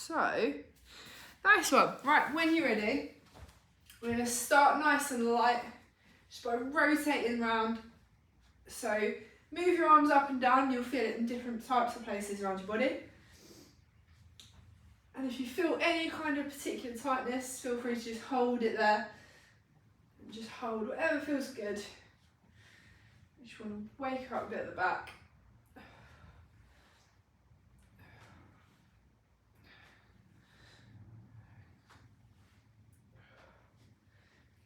So, nice one. Right, when you're ready, we're going to start nice and light, just by rotating round. So, move your arms up and down, you'll feel it in different types of places around your body. And if you feel any kind of particular tightness, feel free to just hold it there. And just hold whatever feels good. You just want to wake her up a bit at the back.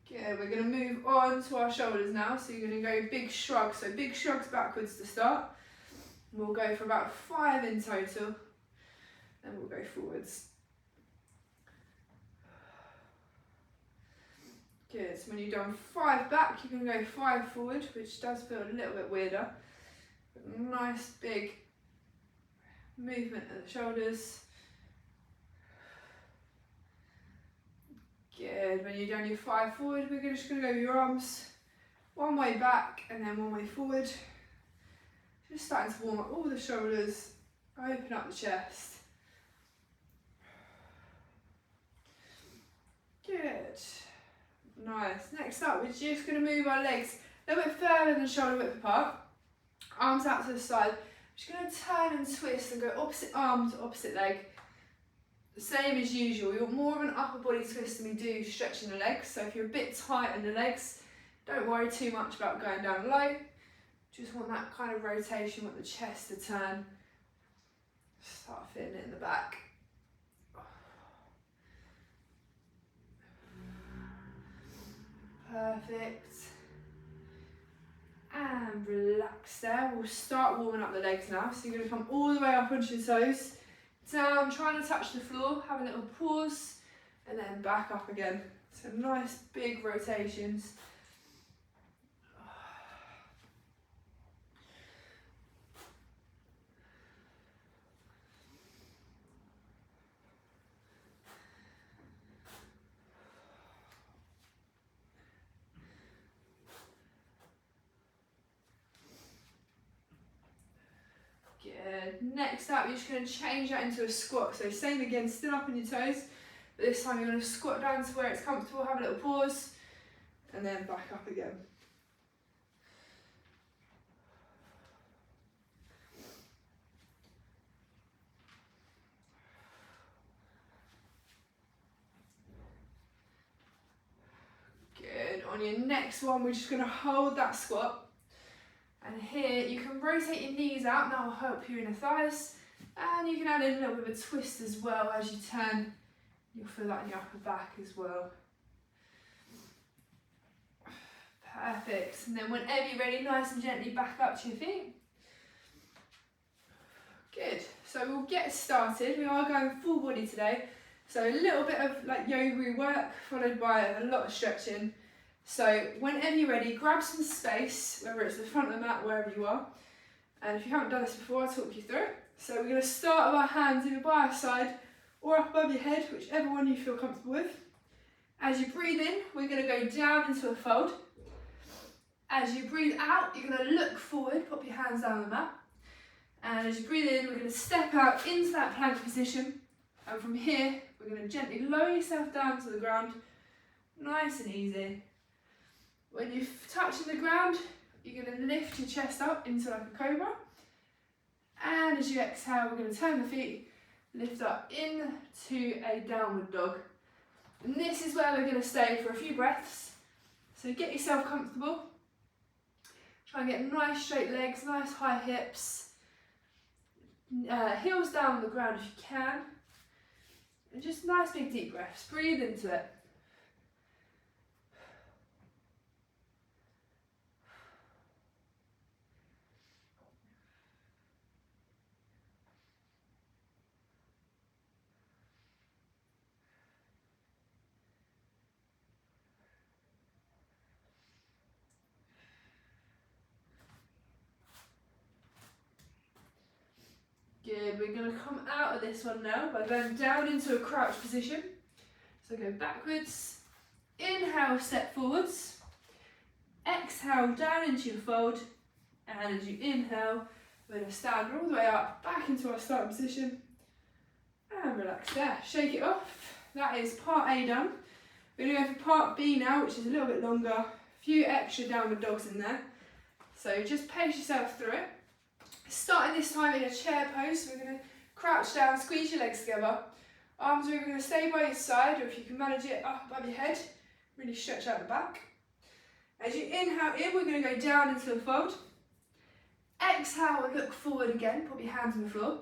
Good, we're going to move on to our shoulders now. So you're going to go big shrugs. So big shrugs backwards to start. We'll go for about 5 in total. Then we'll go forwards. Good, so when you've done 5 back, you can go 5 forward, which does feel a little bit weirder. But nice big movement at the shoulders. Good, when you've done your 5 forward, we're just going to go with your arms one way back and then one way forward. Just starting to warm up all the shoulders, open up the chest. Good, nice. Next up, we're just going to move our legs a little bit further than shoulder width apart. Arms out to the side. Just going to turn and twist and go opposite arm to opposite leg. The same as usual, we want more of an upper body twist than we do stretching the legs. So if you're a bit tight in the legs, don't worry too much about going down low. Just want that kind of rotation, want the chest to turn. Start feeling it in the back. Perfect. And relax there. We'll start warming up the legs now. So you're going to come all the way up onto your toes. Down, trying to touch the floor, have a little pause, and then back up again. So nice big rotations. Good. Next up, you're just going to change that into a squat. So same again, still up on your toes, but this time you're going to squat down to where it's comfortable, have a little pause, and then back up again. Good. On your next one, we're just going to hold that squat. And here you can rotate your knees out, that will help your inner thighs. And you can add in a little bit of a twist as well as you turn. You'll feel that in your upper back as well. Perfect. And then whenever you're ready, nice and gently back up to your feet. Good. So we'll get started. We are going full body today. So a little bit of like yoga work followed by a lot of stretching. So whenever you're ready, grab some space, whether it's the front of the mat, wherever you are. And if you haven't done this before, I'll talk you through it. So we're going to start with our hands either by our side or up above your head, whichever one you feel comfortable with. As you breathe in, we're going to go down into a fold. As you breathe out, you're going to look forward, pop your hands down on the mat. And as you breathe in, we're going to step out into that plank position. And from here, we're going to gently lower yourself down to the ground, nice and easy. When you're touching the ground, you're going to lift your chest up into like a cobra. And as you exhale, we're going to turn the feet, lift up into a downward dog. And this is where we're going to stay for a few breaths. So get yourself comfortable. Try and get nice straight legs, nice high hips. Heels down on the ground if you can. And just nice big deep breaths. Breathe into it. Good, we're going to come out of this one now by going down into a crouch position. So go backwards, inhale, step forwards, exhale down into your fold, and as you inhale, we're going to stand all the way up, back into our starting position, And relax there. Shake it off. That is part A done. We're going to go for part B now, which is a little bit longer. A few extra downward dogs in there. So just pace yourself through it. Starting this time in a chair pose, so we're going to crouch down, squeeze your legs together. Arms are either going to stay by your side, or if you can manage it up above your head, really stretch out the back. As you inhale in, we're going to go down into a fold. Exhale, look forward again, put your hands on the floor.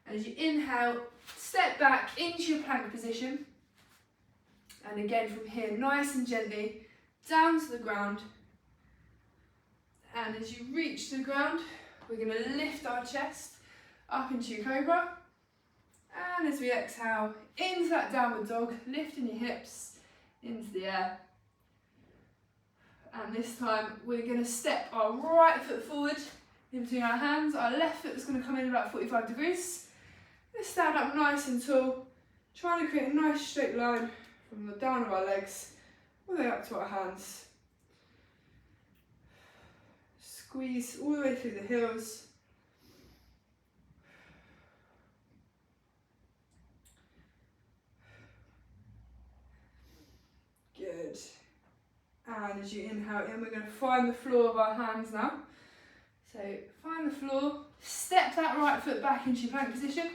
And as you inhale, step back into your plank position. And again from here, nice and gently, down to the ground. And as you reach the ground, we're going to lift our chest up into Cobra. And as we exhale, into that downward dog, lifting your hips into the air. And this time, we're going to step our right foot forward in between our hands. Our left foot is going to come in about 45 degrees. Let's stand up nice and tall, trying to create a nice straight line from the down of our legs all the way up to our hands. Squeeze all the way through the heels. Good. And as you inhale in, we're going to find the floor of our hands now. So find the floor, step that right foot back into your plank position,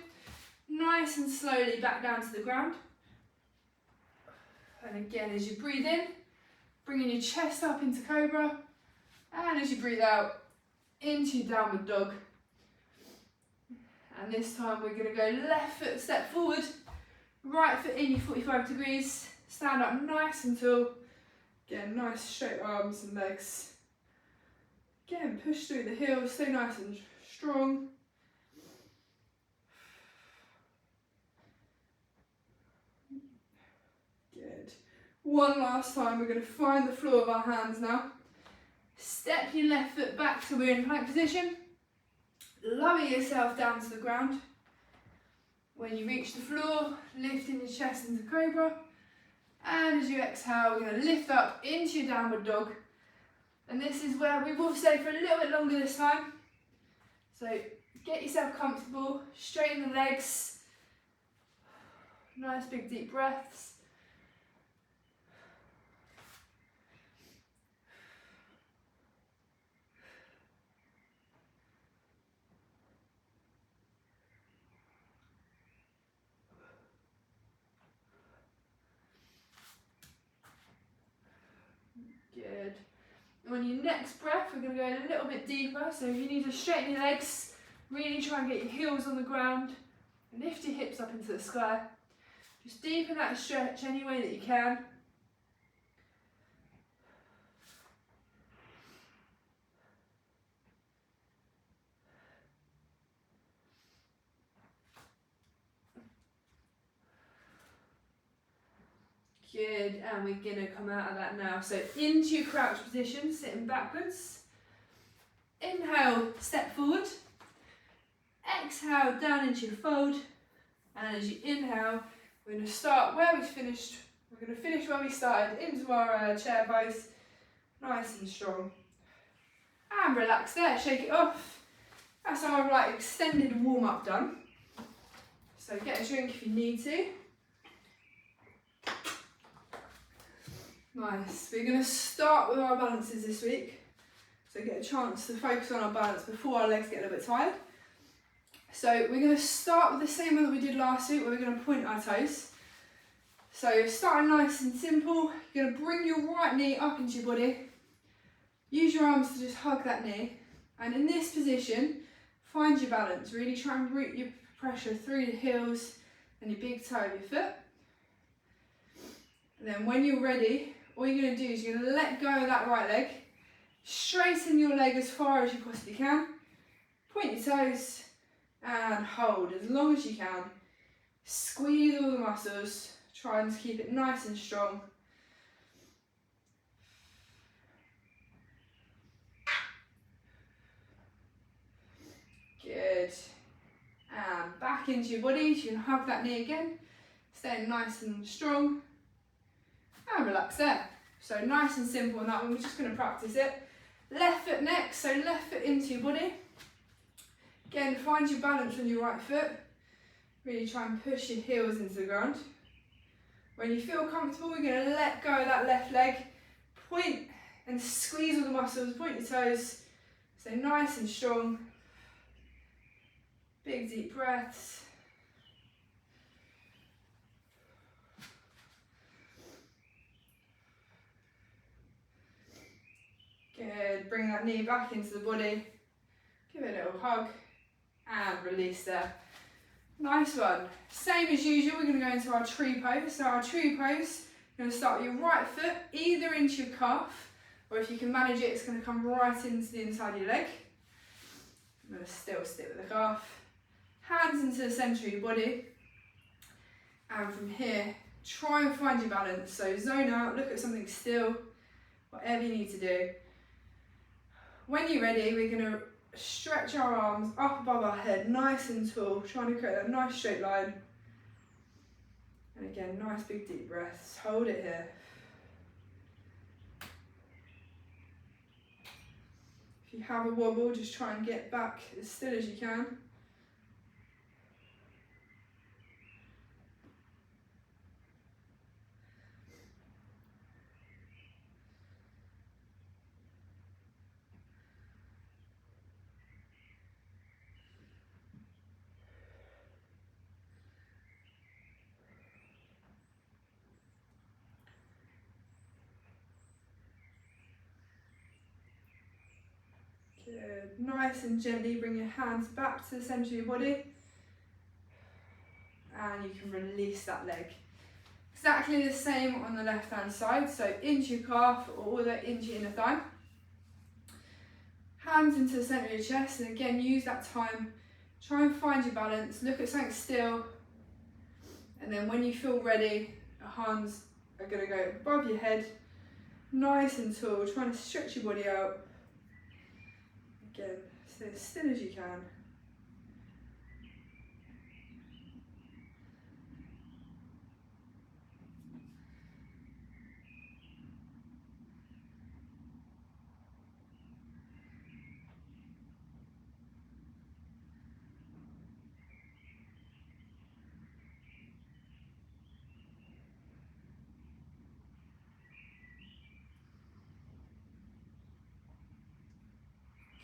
nice and slowly back down to the ground. And again, as you breathe in, bringing your chest up into Cobra, and as you breathe out, into your downward dog. And this time we're going to go left foot step forward, right foot in your 45 degrees, stand up nice and tall. Again, nice straight arms and legs. Again, push through the heels, stay nice and strong. Good. One last time, we're going to find the floor of our hands now. Step your left foot back so we're in plank position. Lower yourself down to the ground. When you reach the floor, lifting your chest into Cobra. And as you exhale, we're going to lift up into your downward dog. And this is where we will stay for a little bit longer this time. So get yourself comfortable, straighten the legs. Nice big deep breaths. Good. On your next breath, we're going to go a little bit deeper. So if you need to straighten your legs, really try and get your heels on the ground. Lift your hips up into the sky. Just deepen that stretch any way that you can. Good, and we're going to come out of that now. So into your crouch position, sitting backwards. Inhale, step forward. Exhale, down into your fold. And as you inhale, we're going to start where we finished. We're going to finish where we started, into our chair pose. Nice and strong. And relax there, shake it off. That's our like extended warm-up done. So get a drink if you need to. Nice. We're going to start with our balances this week. So get a chance to focus on our balance before our legs get a little bit tired. So we're going to start with the same one that we did last week, where we're going to point our toes. So starting nice and simple, you're going to bring your right knee up into your body. Use your arms to just hug that knee. And in this position, find your balance. Really try and root your pressure through the heels and your big toe of your foot. And then when you're ready, all you're going to do is you're going to let go of that right leg. Straighten your leg as far as you possibly can. Point your toes and hold as long as you can. Squeeze all the muscles. Try and keep it nice and strong. Good. And back into your body. So you can hug that knee again. Staying nice and strong. And relax there. So nice and simple on that one. We're just going to practice it. Left foot next. So left foot into your body. Again, find your balance on your right foot. Really try and push your heels into the ground. When you feel comfortable, you're going to let go of that left leg. Point and squeeze all the muscles, point your toes. Stay nice and strong. Big deep breaths. Good, bring that knee back into the body. Give it a little hug and release there. Nice one. Same as usual, we're going to go into our tree pose. So our tree pose, you're going to start with your right foot either into your calf, or if you can manage it, it's going to come right into the inside of your leg. I'm going to still stick with the calf. Hands into the centre of your body. And from here, try and find your balance. So zone out, look at something still, whatever you need to do. When you're ready, we're going to stretch our arms up above our head, nice and tall, trying to create a nice straight line. And again, nice big deep breaths. Hold it here. If you have a wobble, just try and get back as still as you can. Good. Nice and gently bring your hands back to the centre of your body. And you can release that leg. Exactly the same on the left hand side, so into your calf or all the way into your inner thigh. Hands into the centre of your chest, and again use that time. Try and find your balance, look at something still, and then when you feel ready, your hands are going to go above your head, nice and tall, trying to stretch your body out. Again, stay as still as you can.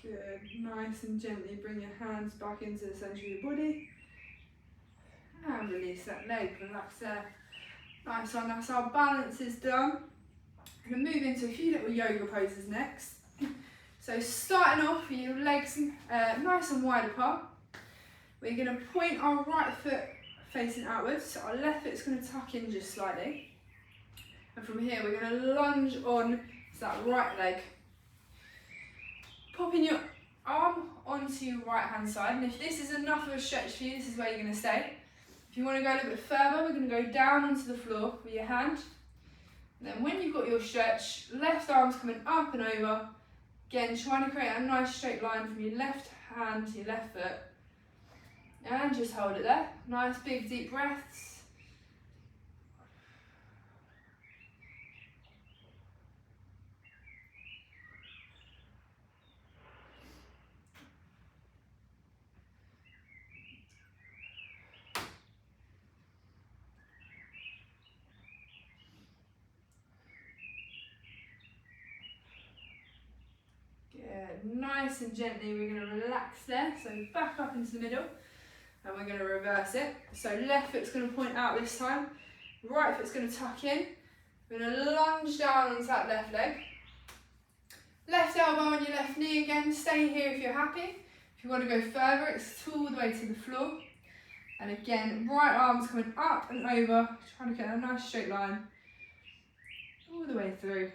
Good, nice and gently bring your hands back into the centre of your body. And release that leg, relax there. Nice one, that's our balance is done. I'm going to move into a few little yoga poses next. So starting off with your legs nice and wide apart. We're going to point our right foot facing outwards, so our left foot's going to tuck in just slightly. And from here we're going to lunge on to that right leg. Popping your arm onto your right hand side, and if this is enough of a stretch for you, this is where you're going to stay. If you want to go a little bit further, we're going to go down onto the floor with your hand. And then when you've got your stretch, left arm's coming up and over. Again, trying to create a nice straight line from your left hand to your left foot. And just hold it there. Nice big deep breaths. Nice and gently we're going to relax there, so back up into the middle and we're going to reverse it. So left foot's going to point out this time, right foot's going to tuck in. We're going to lunge down onto that left leg. Left elbow on your left knee again, stay here if you're happy. If you want to go further, it's all the way to the floor. And again, right arm's coming up and over, trying to get a nice straight line all the way through.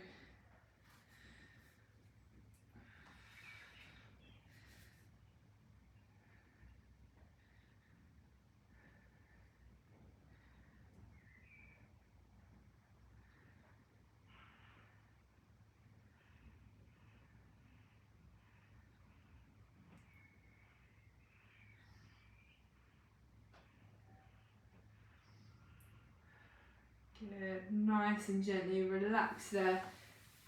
Good, nice and gently relax there.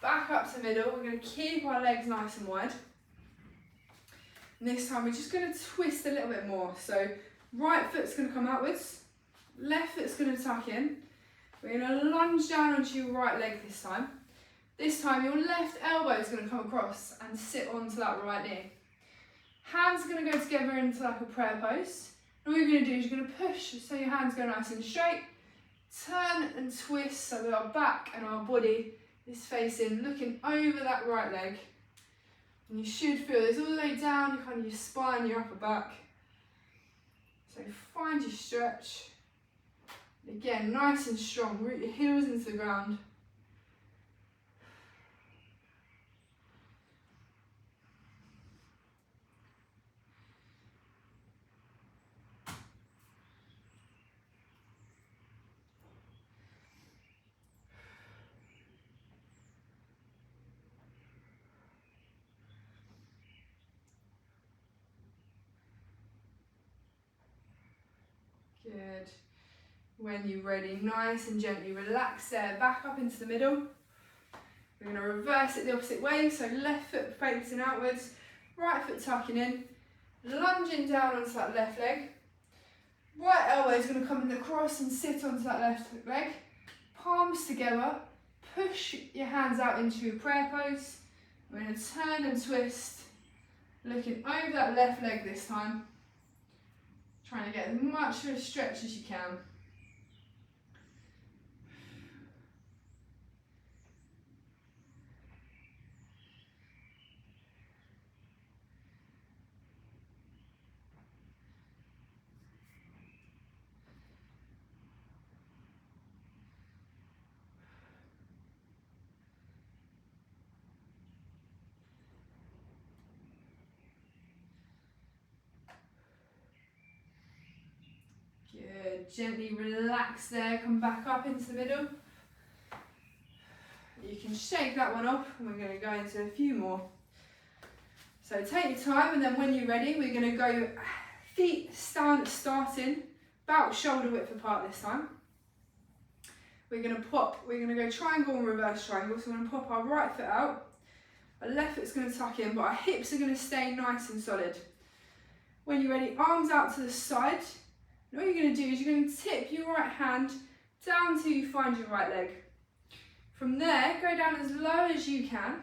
Back up to middle, we're going to keep our legs nice and wide. And this time we're just going to twist a little bit more. So Right foot's going to come outwards, left foot's going to tuck in. We're going to lunge down onto your right leg this time. This time your left elbow is going to come across and sit onto that right knee. Hands are going to go together into like a prayer pose. And what you're going to do is you're going to push so your hands go nice and straight. Turn and twist so that our back and our body is facing, looking over that right leg. And you should feel this all the way down, kind of your spine, your upper back. So find your stretch. Again, nice and strong, root your heels into the ground. Good. When you're ready, nice and gently relax there, back up into the middle. We're going to reverse it the opposite way, so left foot facing outwards, right foot tucking in, lunging down onto that left leg. Right elbow is going to come in the cross and sit onto that left leg. Palms together, push your hands out into your prayer pose. We're going to turn and twist, looking over that left leg this time. Trying to get as much of a stretch as you can. Good, gently relax there, come back up into the middle. You can shake that one off and we're going to go into a few more. So take your time and then when you're ready we're going to go feet starting about shoulder width apart this time. We're going to go triangle and reverse triangle. So we're going to pop our right foot out, our left foot's going to tuck in but our hips are going to stay nice and solid. When you're ready, arms out to the side. And what you're going to do is you're going to tip your right hand down till you find your right leg. From there, go down as low as you can.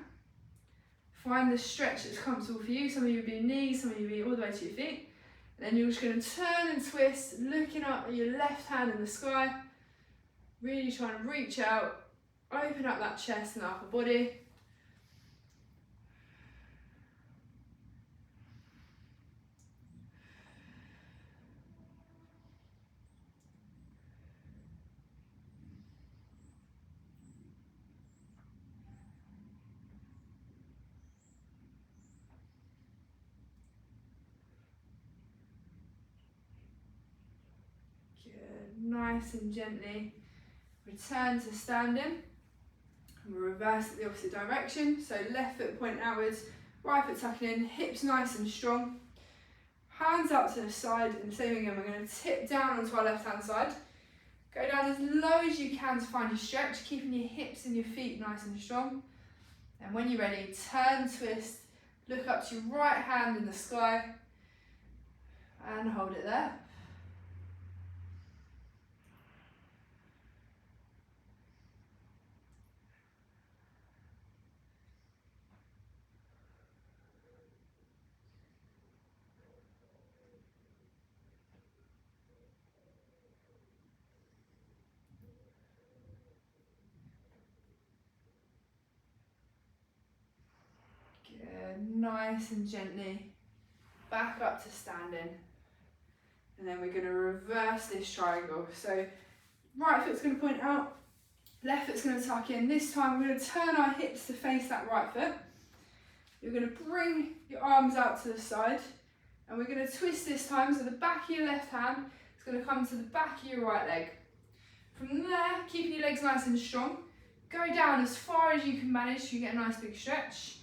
Find the stretch that's comfortable for you. Some of you will be knees, some of you will be all the way to your feet. And then you're just going to turn and twist, looking up at your left hand in the sky. Really trying to reach out, open up that chest and upper body. Nice and gently return to standing and we'll reverse it the opposite direction. So left foot pointing outwards, right foot tucking in, hips nice and strong, hands up to the side, and same again, we're going to tip down onto our left hand side. Go down as low as you can to find your stretch, keeping your hips and your feet nice and strong. And when you're ready, turn, twist, look up to your right hand in the sky and hold it there. Nice and gently back up to standing, and then we're going to reverse this triangle. So right foot's going to point out, left foot's going to tuck in. This time we're going to turn our hips to face that right foot. You're going to bring your arms out to the side and we're going to twist this time, so the back of your left hand is going to come to the back of your right leg. From there, keeping your legs nice and strong, go down as far as you can manage so you get a nice big stretch.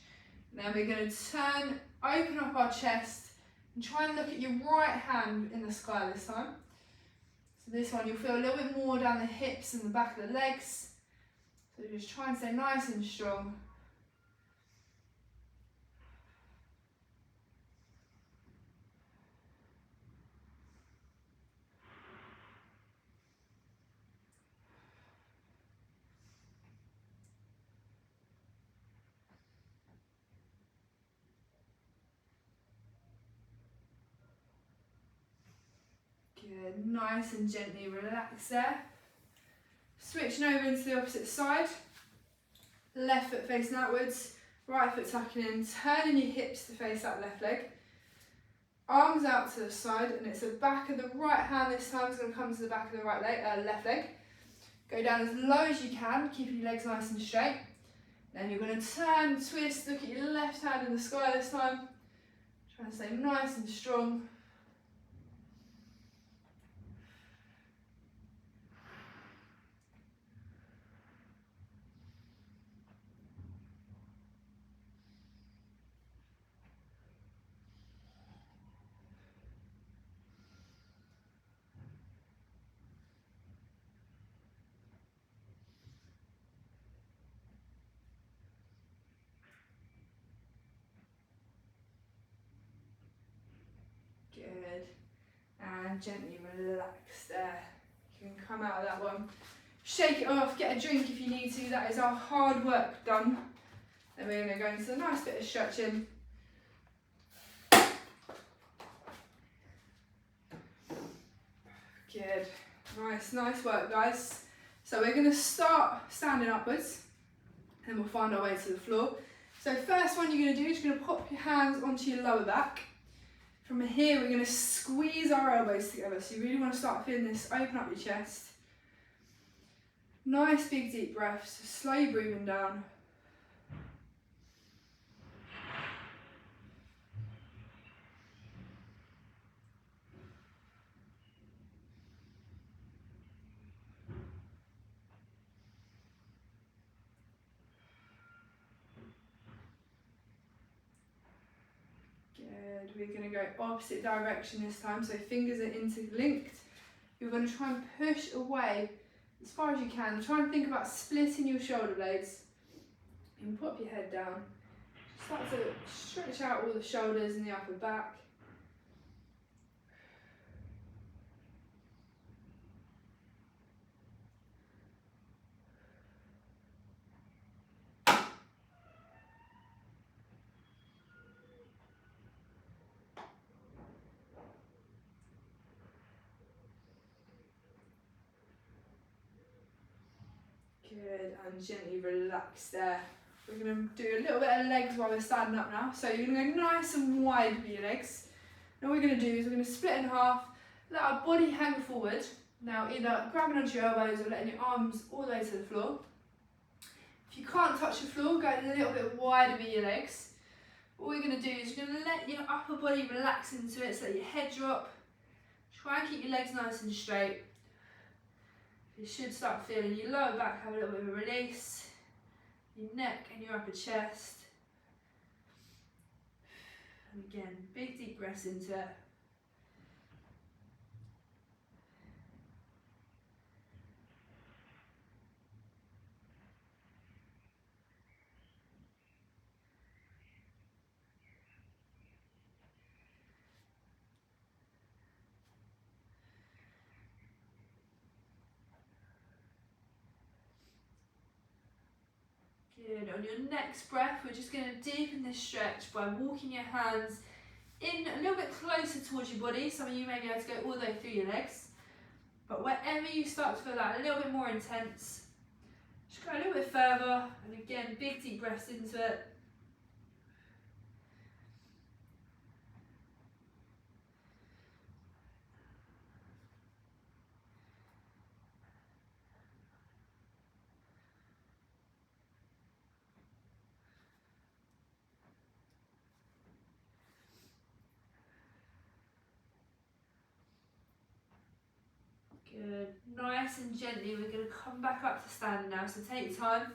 Then we're going to turn, open up our chest and try and look at your right hand in the sky this time. So this one you'll feel a little bit more down the hips and the back of the legs. So just try and stay nice and strong. Good, nice and gently relax there. Switching over into the opposite side. Left foot facing outwards, right foot tucking in, turning your hips to face that left leg. Arms out to the side, and it's the back of the right hand this time is going to come to the back of the right leg, left leg. Go down as low as you can, keeping your legs nice and straight. Then you're going to turn, twist, look at your left hand in the sky this time. Try and stay nice and strong. Good. And gently relax there. You can come out of that one. Shake it off, get a drink if you need to. That is our hard work done. Then we're going to go into a nice bit of stretching. Good. Nice work, guys. So we're going to start standing upwards, and we'll find our way to the floor. So first one you're going to do is you're going to pop your hands onto your lower back. From here, we're going to squeeze our elbows together. So you really want to start feeling this, open up your chest. Nice big deep breaths, so slow breathing down. We're going to go opposite direction this time, so fingers are interlinked. You're going to try and push away as far as you can. Try and think about splitting your shoulder blades. And pop your head down. Start to stretch out all the shoulders and the upper back. Good, and gently relax there. We're going to do a little bit of legs while we're standing up now. So you're going to go nice and wide with your legs. And what we're going to do is we're going to split in half, let our body hang forward. Now either grabbing onto your elbows or letting your arms all the way to the floor. If you can't touch the floor, go a little bit wider with your legs. What we're going to do is you're going to let your upper body relax into it, so let your head drop. Try and keep your legs nice and straight. You should start feeling your lower back have a little bit of a release, your neck and your upper chest. And again, big deep breaths into it. Good. On your next breath, we're just going to deepen this stretch by walking your hands in a little bit closer towards your body. Some of you may be able to go all the way through your legs, but wherever you start to feel that a little bit more intense, just go a little bit further, and again, big deep breaths into it. Good. Nice and gently, we're going to come back up to standing now, so take your time.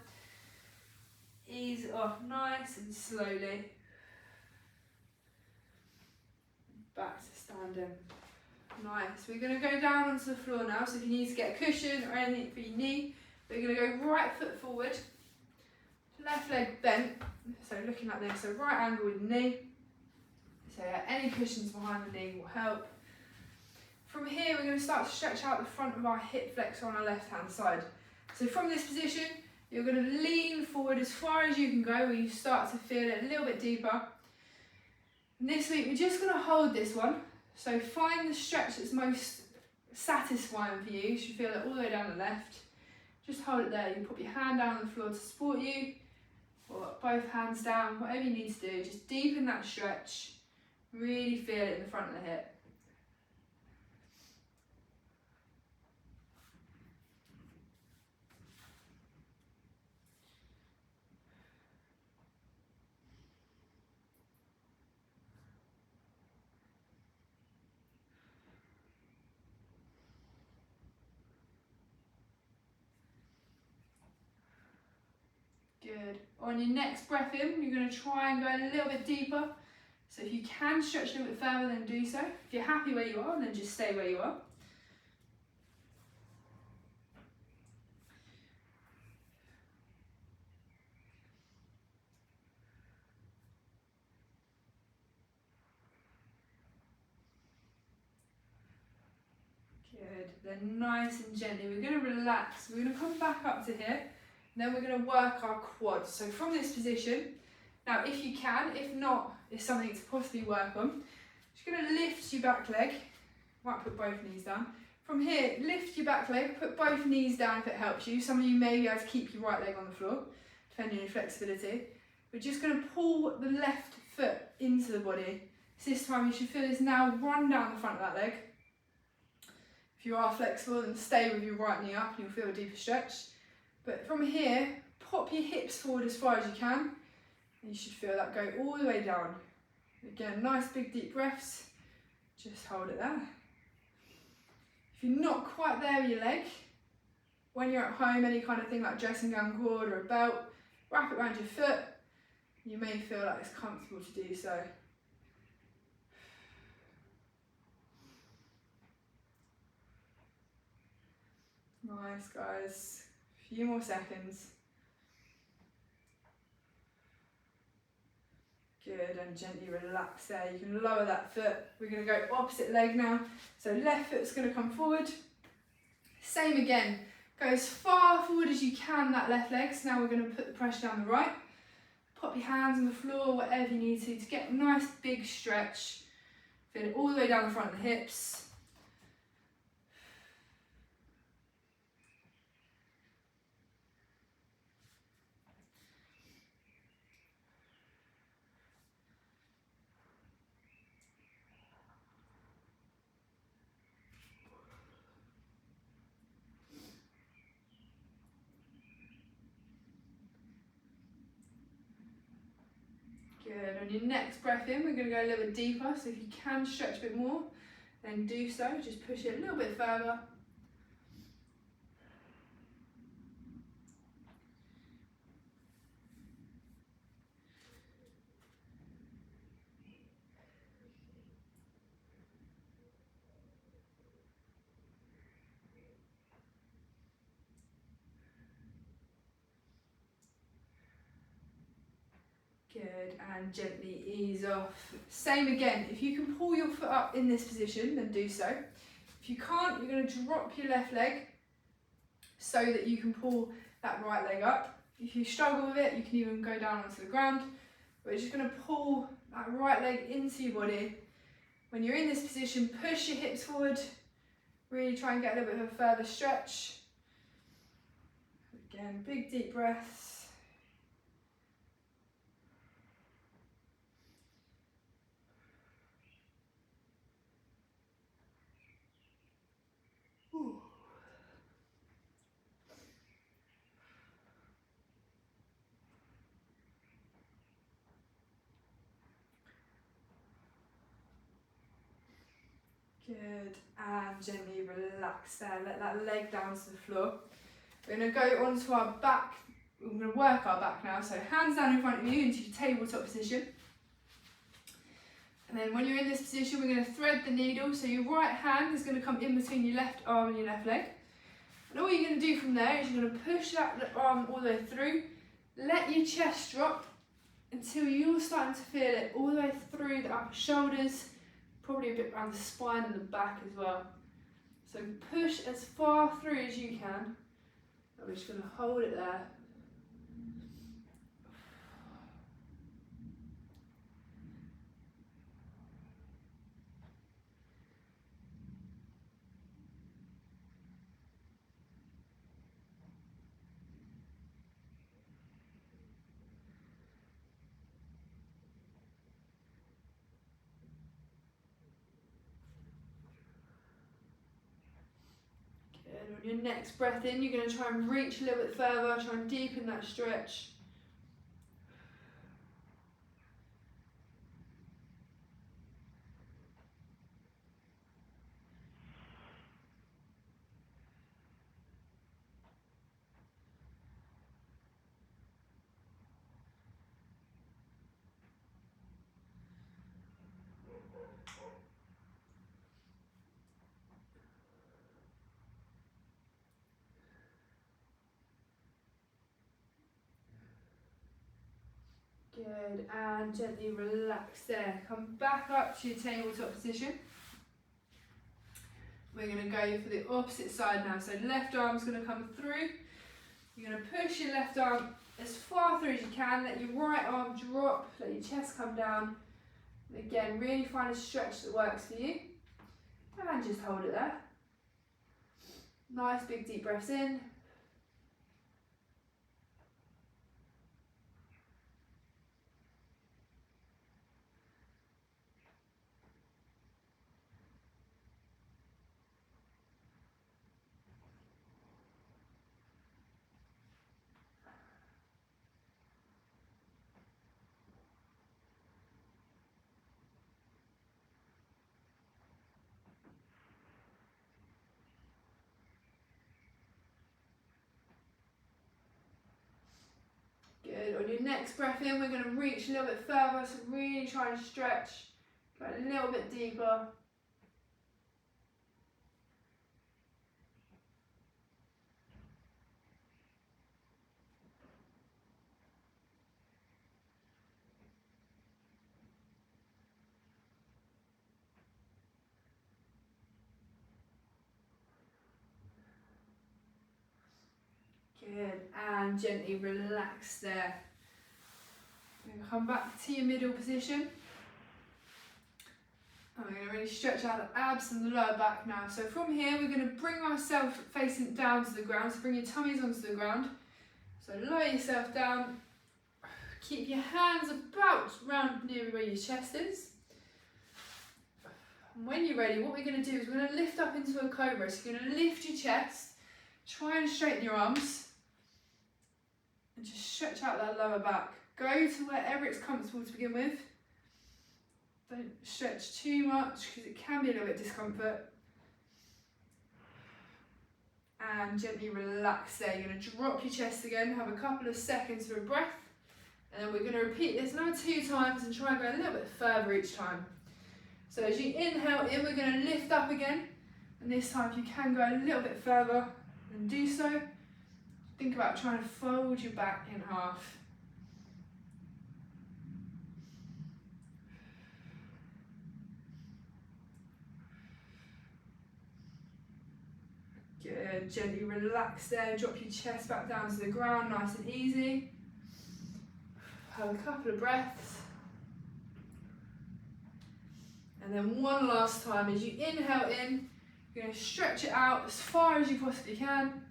Ease it off nice and slowly. Back to standing. Nice. We're going to go down onto the floor now, so if you need to get a cushion or anything for your knee, we're going to go right foot forward, left leg bent, so looking like this, so right angle with the knee. So any cushions behind the knee will help. From here, we're going to start to stretch out the front of our hip flexor on our left-hand side. So from this position, you're going to lean forward as far as you can go, where you start to feel it a little bit deeper. And this week, we're just going to hold this one. So find the stretch that's most satisfying for you. You should feel it all the way down the left. Just hold it there. You put your hand down on the floor to support you, or both hands down, whatever you need to do. Just deepen that stretch. Really feel it in the front of the hip. Good. On your next breath in, you're going to try and go a little bit deeper. So if you can stretch a little bit further, then do so. If you're happy where you are, then just stay where you are. Good. Then nice and gently, we're going to relax. We're going to come back up to here. Then we're going to work our quads. So from this position, now if you can, if not, it's something to possibly work on. Just going to lift your back leg. Might put both knees down. From here, lift your back leg, put both knees down if it helps you. Some of you may be able to keep your right leg on the floor, depending on your flexibility. We're just going to pull the left foot into the body. So this time you should feel this now run down the front of that leg. If you are flexible, then stay with your right knee up and you'll feel a deeper stretch. But from here, pop your hips forward as far as you can. And you should feel that go all the way down. Again, nice big deep breaths. Just hold it there. If you're not quite there with your leg, when you're at home, any kind of thing like dressing gown cord or a belt, wrap it around your foot. You may feel like it's comfortable to do so. Nice, guys. A few more seconds. Good, and gently relax there. You can lower that foot. We're going to go opposite leg now. So left foot's going to come forward. Same again. Go as far forward as you can, that left leg. So now we're going to put the pressure down the right. Pop your hands on the floor, whatever you need to get a nice big stretch. Feel it all the way down the front of the hips. Good. On your next breath in, we're going to go a little bit deeper. So if you can stretch a bit more, then do so. Just push it a little bit further. Good, and gently ease off. Same again, if you can pull your foot up in this position, then do so. If you can't, you're going to drop your left leg so that you can pull that right leg up. If you struggle with it, you can even go down onto the ground. We're just going to pull that right leg into your body. When you're in this position, push your hips forward. Really try and get a little bit of a further stretch. Again, big deep breaths. Good, and gently relax there. Let that leg down to the floor. We're going to go onto our back. We're going to work our back now. So hands down in front of you into your tabletop position. And then when you're in this position, we're going to thread the needle. So your right hand is going to come in between your left arm and your left leg. And all you're going to do from there is you're going to push that arm all the way through. Let your chest drop until you're starting to feel it all the way through the upper shoulders. Probably a bit around the spine and the back as well. So push as far through as you can. And we're just going to hold it there. On your next breath in, you're going to try and reach a little bit further, try and deepen that stretch. Good, and gently relax there. Come back up to your tabletop position. We're going to go for the opposite side now. So left arm's going to come through. You're going to push your left arm as far through as you can. Let your right arm drop. Let your chest come down. And again, really find a stretch that works for you. And just hold it there. Nice big deep breaths in. Good. On your next breath in, we're going to reach a little bit further, so really try and stretch, go a little bit deeper. Good, and gently relax there. Then come back to your middle position. And we're going to really stretch out the abs and the lower back now. So from here, we're going to bring ourselves facing down to the ground. So bring your tummies onto the ground. So lower yourself down. Keep your hands about round near where your chest is. And when you're ready, what we're going to do is we're going to lift up into a cobra. So you're going to lift your chest, try and straighten your arms, and just stretch out that lower back. Go to wherever it's comfortable to begin with. Don't stretch too much because it can be a little bit discomfort. And gently relax there. You're going to drop your chest again, have a couple of seconds for a breath. And then we're going to repeat this another 2 times and try and go a little bit further each time. So as you inhale in, we're going to lift up again. And this time if you can go a little bit further, then do so. Think about trying to fold your back in half. Good, gently relax there, drop your chest back down to the ground, nice and easy. Have a couple of breaths. And then one last time, as you inhale in, you're going to stretch it out as far as you possibly can.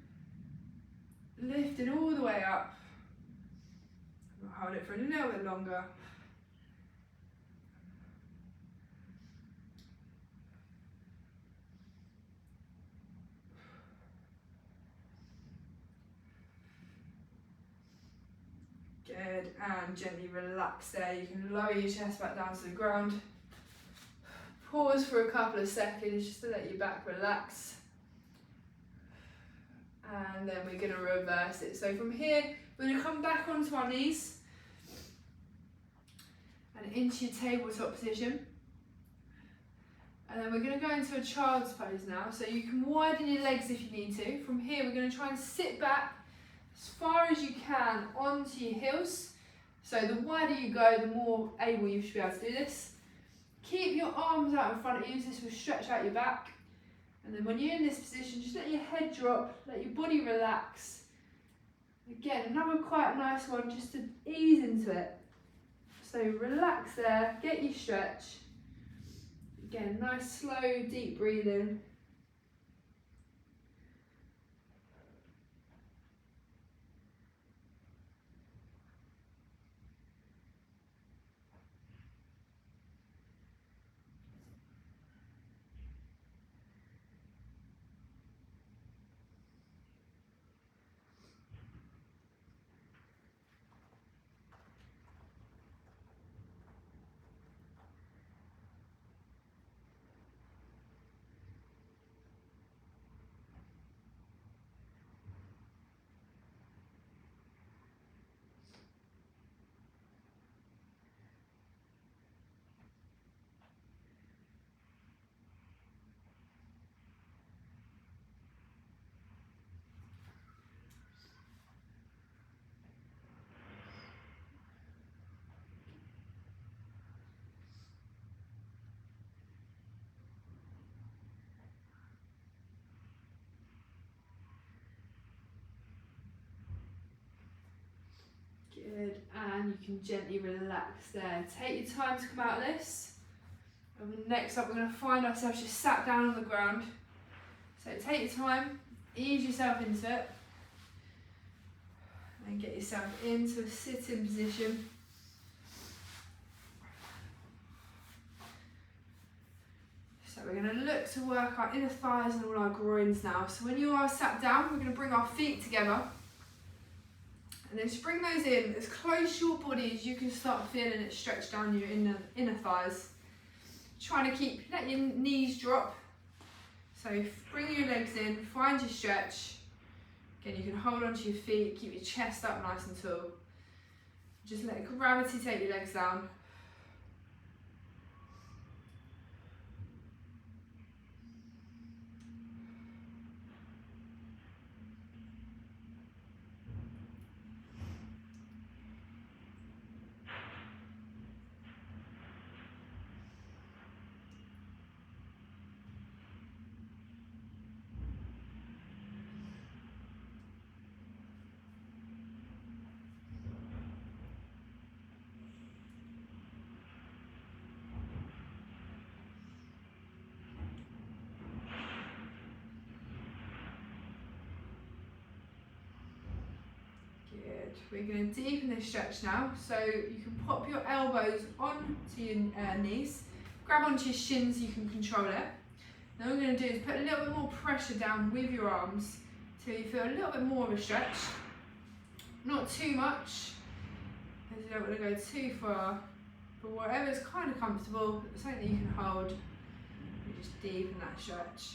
Lifting all the way up. We'll hold it for a little bit longer. Good, and gently relax there. You can lower your chest back down to the ground. Pause for a couple of seconds just to let your back relax. And then we're going to reverse it. So from here, we're going to come back onto our knees and into your tabletop position. And then we're going to go into a child's pose now. So you can widen your legs if you need to. From here, we're going to try and sit back as far as you can onto your heels. So the wider you go, the more able you should be able to do this. Keep your arms out in front of you, so this will stretch out your back. And then when you're in this position, just let your head drop, let your body relax. Again, another quite nice one just to ease into it. So relax there, get your stretch. Again, nice slow, deep breathing. and you can gently relax there. Take your time to come out of this. And next up, we're going to find ourselves just sat down on the ground. So take your time, ease yourself into it, and get yourself into a sitting position. So we're going to look to work our inner thighs and all our groins now. So when you are sat down, we're going to bring our feet together. And then just bring those in as close to your body as you can start feeling it stretch down your inner thighs. Trying to let your knees drop. So bring your legs in, find your stretch. Again, you can hold onto your feet, keep your chest up nice and tall. Just let gravity take your legs down. We're going to deepen this stretch now, so you can pop your elbows onto your knees, grab onto your shins, you can control it. Then what we're going to do is put a little bit more pressure down with your arms till you feel a little bit more of a stretch. Not too much, as you don't want to go too far, but whatever's kind of comfortable, something that you can hold, you just deepen that stretch.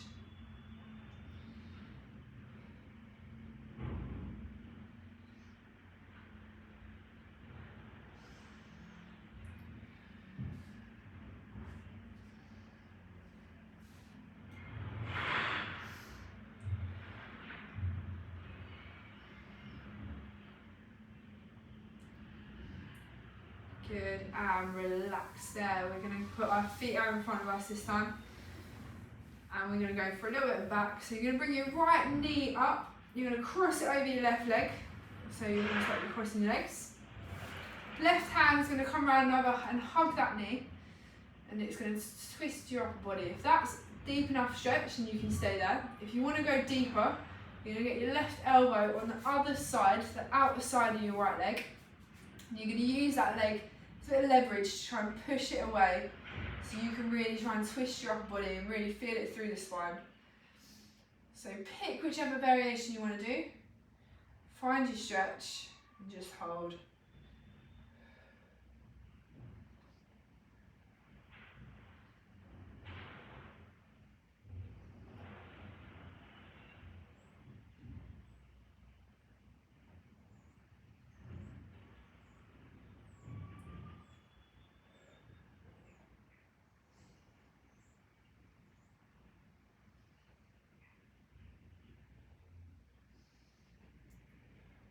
Good, and relax there. We're going to put our feet out in front of us this time. And we're going to go for a little bit back. So you're going to bring your right knee up. You're going to cross it over your left leg. So you're going to start crossing your legs. Left hand's going to come around over and hug that knee. And it's going to twist your upper body. If that's deep enough stretch, then you can stay there. If you want to go deeper, you're going to get your left elbow on the other side, the outer side of your right leg. And you're going to use that leg as a bit of leverage to try and push it away, so you can really try and twist your upper body and really feel it through the spine. So pick whichever variation you want to do, find your stretch and just hold.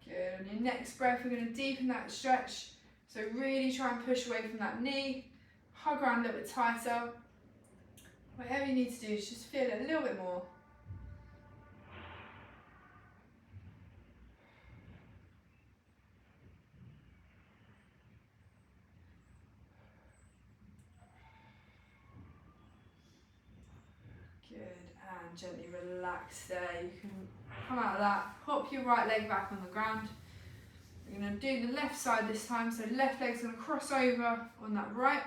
Good, on your next breath we're going to deepen that stretch, so really try and push away from that knee, hug around a little bit tighter. Whatever you need to do is just feel it a little bit more. Good, and gently relax there. You can come out of that, pop your right leg back on the ground. We're going to do the left side this time, so left leg's going to cross over on that right.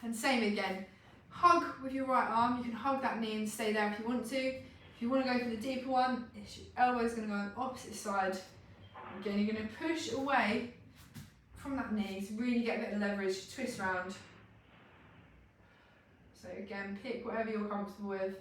And same again, hug with your right arm. You can hug that knee and stay there if you want to. If you want to go for the deeper one, your elbow's going to go on the opposite side. Again, you're going to push away from that knee to really get a bit of leverage, twist round. So again, pick whatever you're comfortable with.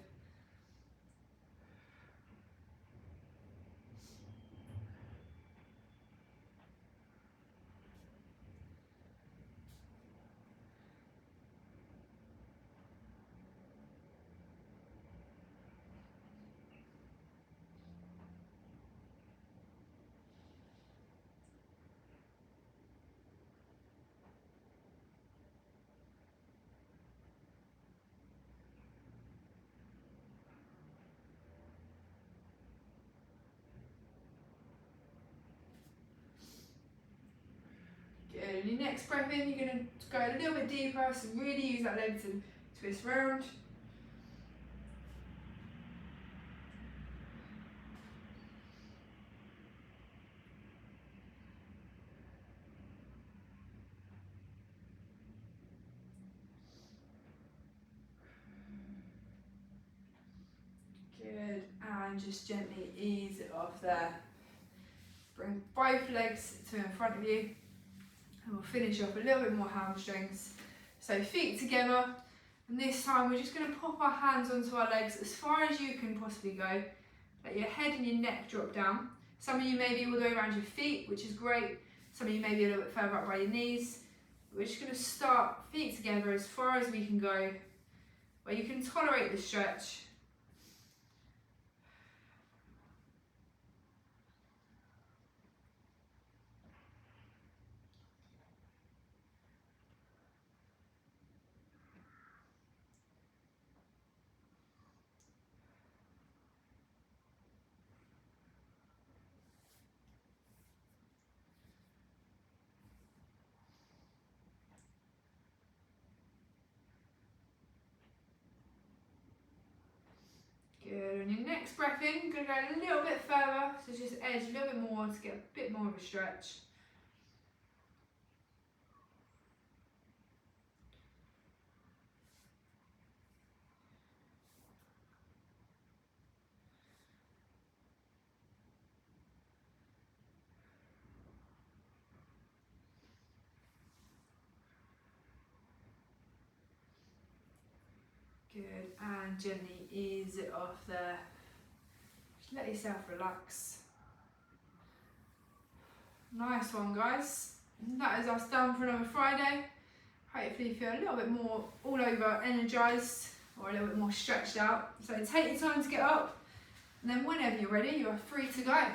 On your next breath in, you're going to go a little bit deeper, so really use that leg to twist round. Good, and just gently ease it off there. Bring both legs to in front of you, and we'll finish off a little bit more hamstrings. So feet together, and this time we're just going to pop our hands onto our legs as far as you can possibly go. Let your head and your neck drop down. Some of you may be all the way around your feet, which is great. Some of you may be a little bit further up by your knees. We're just going to start feet together as far as we can go, where you can tolerate the stretch. Good, on your next breath in, you're going to go a little bit further, so just edge a little bit more to get a bit more of a stretch. Good, and gently ease it off there. Just let yourself relax. Nice one, guys. That is us done for another Friday. Hopefully you feel a little bit more all over energised or a little bit more stretched out. So take your time to get up, and then whenever you're ready, you are free to go.